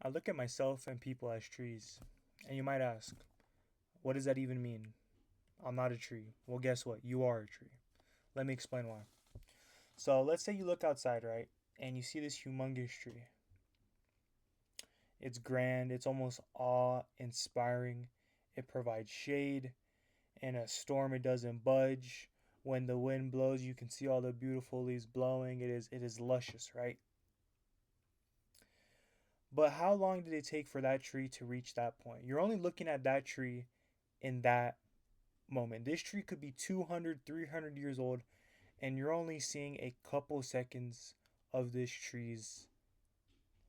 I look at myself and people as trees. And you might ask, what does that even mean? I'm not a tree. Well, guess what? You are a tree. Let me explain why. So, let's say you look outside, right? And you see this humongous tree. It's grand, it's almost awe inspiring. It provides shade. In a storm, it doesn't budge. When the wind blows, you can see all the beautiful leaves blowing. It is luscious, right? But how long did it take for that tree to reach that point? You're only looking at that tree in that moment. This tree could be 200, 300 years old, and you're only seeing a couple seconds of this tree's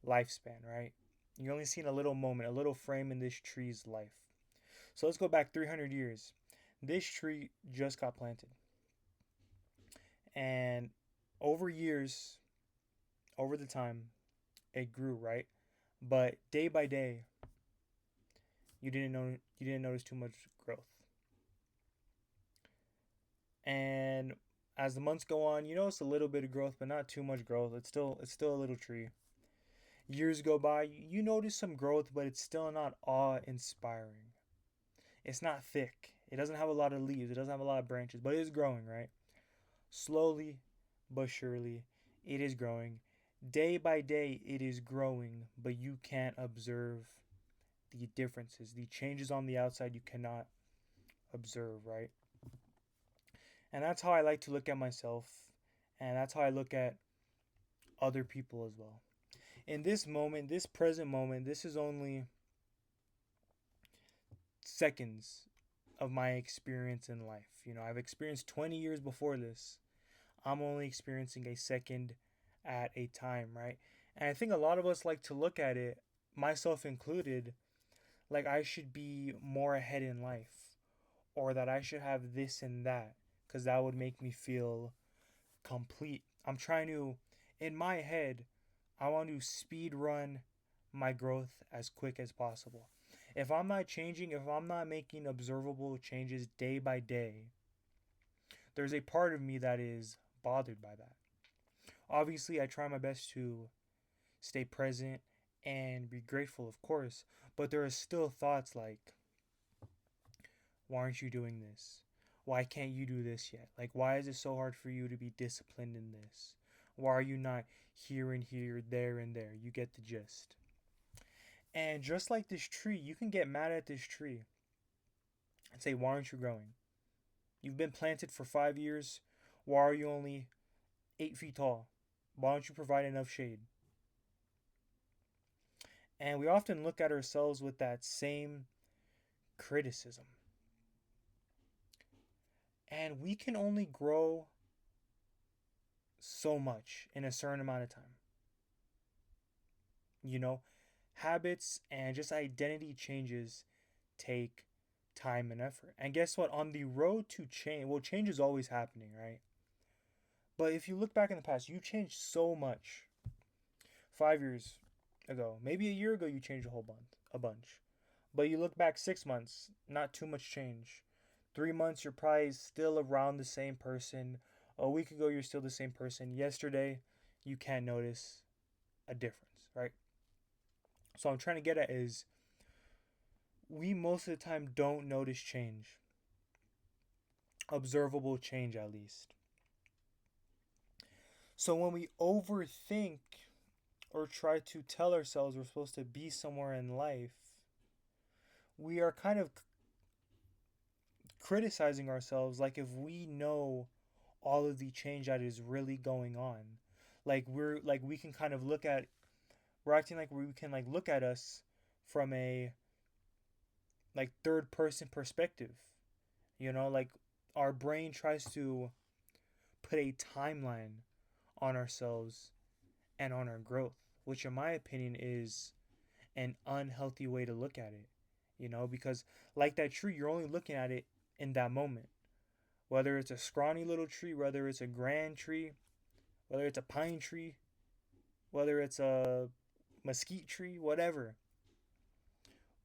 lifespan, right? You're only seeing a little moment, a little frame in this tree's life. So let's go back 300 years. This tree just got planted. And over years, over the time, it grew, right? But day by day, you didn't notice too much growth. And as the months go on, you notice a little bit of growth, but not too much growth. It's still a little tree. Years go by, you notice some growth, but it's still not awe-inspiring. It's not thick. It doesn't have a lot of leaves. It doesn't have a lot of branches, but it is growing, right? Slowly but surely, it is growing. Day by day, it is growing, but you can't observe the differences, the changes on the outside you cannot observe, right? And that's how I like to look at myself, and that's how I look at other people as well. In this moment, this present moment, this is only seconds of my experience in life. I've experienced 20 years before this. I'm only experiencing a second at a time, right? And I think a lot of us like to look at it, myself included, like I should be more ahead in life or that I should have this and that because that would make me feel complete. I'm trying to, in my head, I want to speed run my growth as quick as possible. If I'm not changing, if I'm not making observable changes day by day, there's a part of me that is bothered by that. Obviously, I try my best to stay present and be grateful, of course, but there are still thoughts like, why aren't you doing this? Why can't you do this yet? Like, why is it so hard for you to be disciplined in this? Why are you not here and here, there and there? You get the gist. And just like this tree, you can get mad at this tree and say, why aren't you growing? You've been planted for 5 years. Why are you only 8 feet tall? Why don't you provide enough shade? And we often look at ourselves with that same criticism. And we can only grow so much in a certain amount of time. You know, habits and just identity changes take time and effort. And guess what? On the road to change, well, change is always happening, right? But if you look back in the past, you changed so much. 5 years ago, maybe a year ago, you changed a bunch. But you look back 6 months, not too much change. 3 months, you're probably still around the same person. A week ago, you're still the same person. Yesterday, you can't notice a difference, right? So I'm trying to get at is we most of the time don't notice change, observable change at least. So when we overthink or try to tell ourselves we're supposed to be somewhere in life, we are kind of criticizing ourselves like if we know all of the change that is really going on. Like we can kind of look at we're acting like we can like look at us from a like third person perspective. Like our brain tries to put a timeline on ourselves and on our growth, which in my opinion is an unhealthy way to look at it. Because like that tree, you're only looking at it in that moment. Whether it's a scrawny little tree, whether it's a grand tree, whether it's a pine tree, whether it's a mesquite tree, whatever,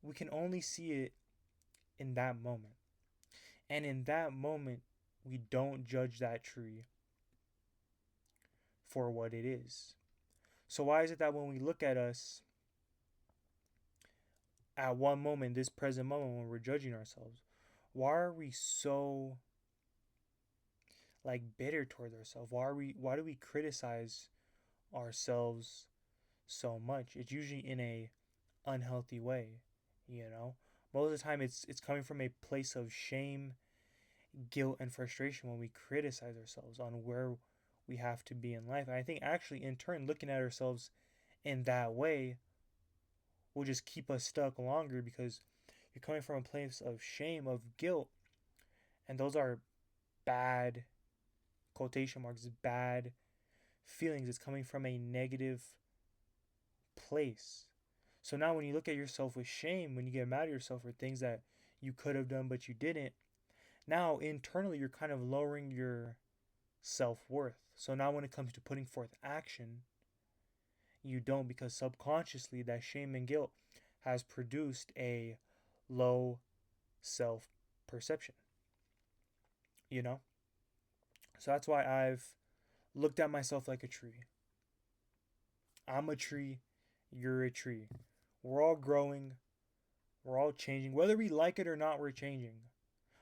we can only see it in that moment. And in that moment, we don't judge that tree for what it is. So why is it that when we look at us, at one moment, this present moment, when we're judging ourselves, why are we so like bitter towards ourselves? Why do we criticize ourselves so much? It's usually in a unhealthy way, you know? Most of the time it's coming from a place of shame, guilt, and frustration when we criticize ourselves on where we have to be in life. And I think actually in turn looking at ourselves in that way will just keep us stuck longer because you're coming from a place of shame, of guilt, and those are bad, quotation marks, bad feelings. It's coming from a negative place. So now when you look at yourself with shame, when you get mad at yourself for things that you could have done but you didn't, now internally you're kind of lowering your self-worth. So now when it comes to putting forth action, you don't, because subconsciously that shame and guilt has produced a low self-perception, you know? So that's why I've looked at myself like a tree. I'm a tree, you're a tree. We're all growing, we're all changing. Whether we like it or not, we're changing.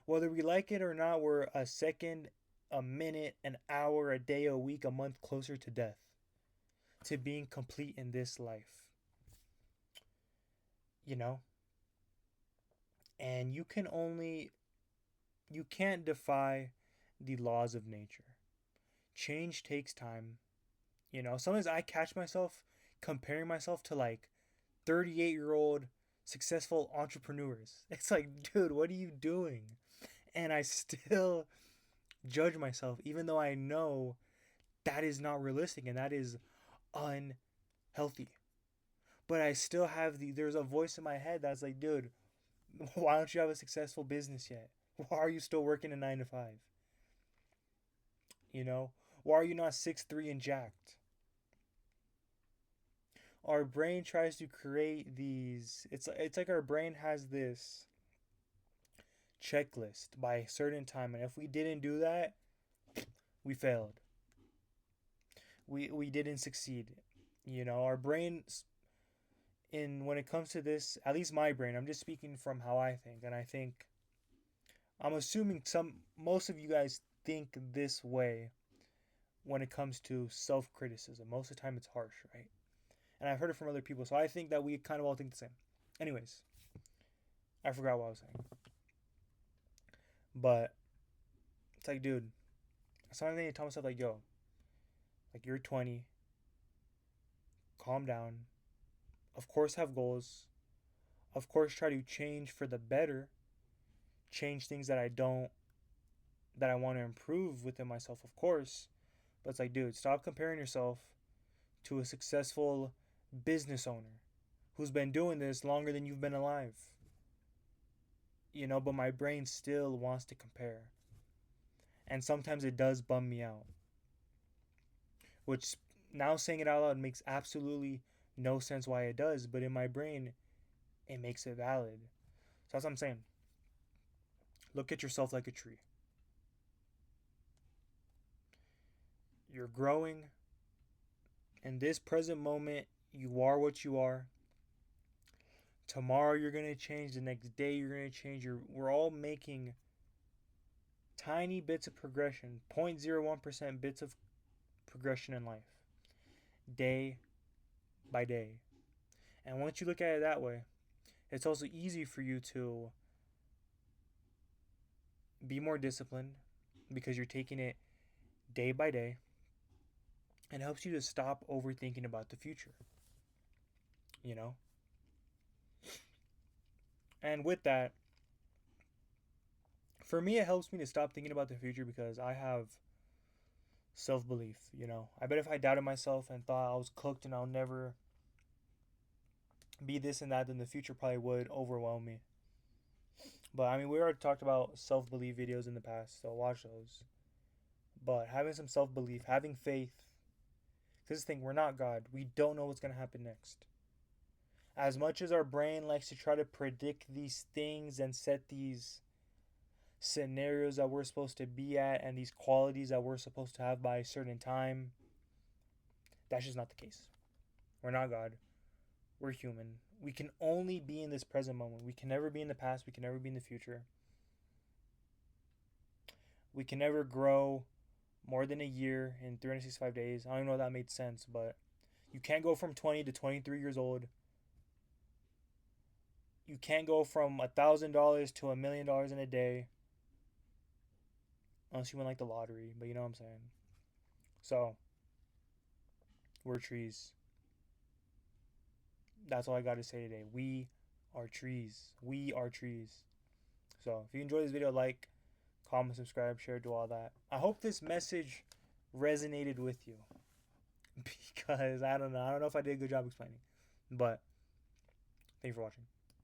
Whether we like it or not, we're a second, a minute, an hour, a day, a week, a month closer to death, to being complete in this life. You know? And you can't defy the laws of nature. Change takes time. You know, sometimes I catch myself comparing myself to like 38-year-old successful entrepreneurs. It's like, dude, what are you doing? And I still judge myself, even though I know that is not realistic and that is unhealthy. But I still have there's a voice in my head that's like, dude, why don't you have a successful business yet? Why are you still working a 9 to 5? You know? Why are you not 6'3" and jacked? Our brain tries to create these, it's like our brain has this checklist by a certain time, and if we didn't do that, we failed. We didn't succeed. You know, our brain, in when it comes to this, at least my brain, I'm just speaking from how I think, and I think I'm assuming most of you guys think this way when it comes to self-criticism. Most of the time it's harsh, right? And I've heard it from other people, so I think that we kind of all think the same. Anyways, I forgot what I was saying. But it's like, dude, sometimes I need to tell myself like, yo, like you're 20, calm down. Of course have goals. Of course try to change for the better. Change things that I want to improve within myself, of course. But it's like, dude, stop comparing yourself to a successful business owner who's been doing this longer than you've been alive. You know, but my brain still wants to compare. And sometimes it does bum me out. Which, now saying it out loud makes absolutely no sense why it does, but in my brain, it makes it valid. So that's what I'm saying. Look at yourself like a tree. You're growing. In this present moment, you are what you are. Tomorrow you're going to change. The next day you're going to change. We're all making tiny bits of progression, 0.01% bits of progression in life, day by day. And once you look at it that way, it's also easy for you to be more disciplined because you're taking it day by day, and helps you to stop overthinking about the future. You know? And with that, for me, it helps me to stop thinking about the future because I have self belief. You know, I bet if I doubted myself and thought I was cooked and I'll never be this and that, then the future probably would overwhelm me. But I mean, we already talked about self belief videos in the past, so watch those. But having some self belief, having faith, because this thing, we're not God. We don't know what's going to happen next. As much as our brain likes to try to predict these things and set these scenarios that we're supposed to be at and these qualities that we're supposed to have by a certain time, that's just not the case. We're not God. We're human. We can only be in this present moment. We can never be in the past. We can never be in the future. We can never grow more than a year in 365 days. I don't even know if that made sense, but you can't go from 20 to 23 years old. You can't go from $1,000 to $1,000,000 in a day unless you win like the lottery. But you know what I'm saying. So we're trees. That's all I got to say today. We are trees. We are trees. So if you enjoyed this video, like, comment, subscribe, share, do all that. I hope this message resonated with you because I don't know. I don't know if I did a good job explaining, but thank you for watching.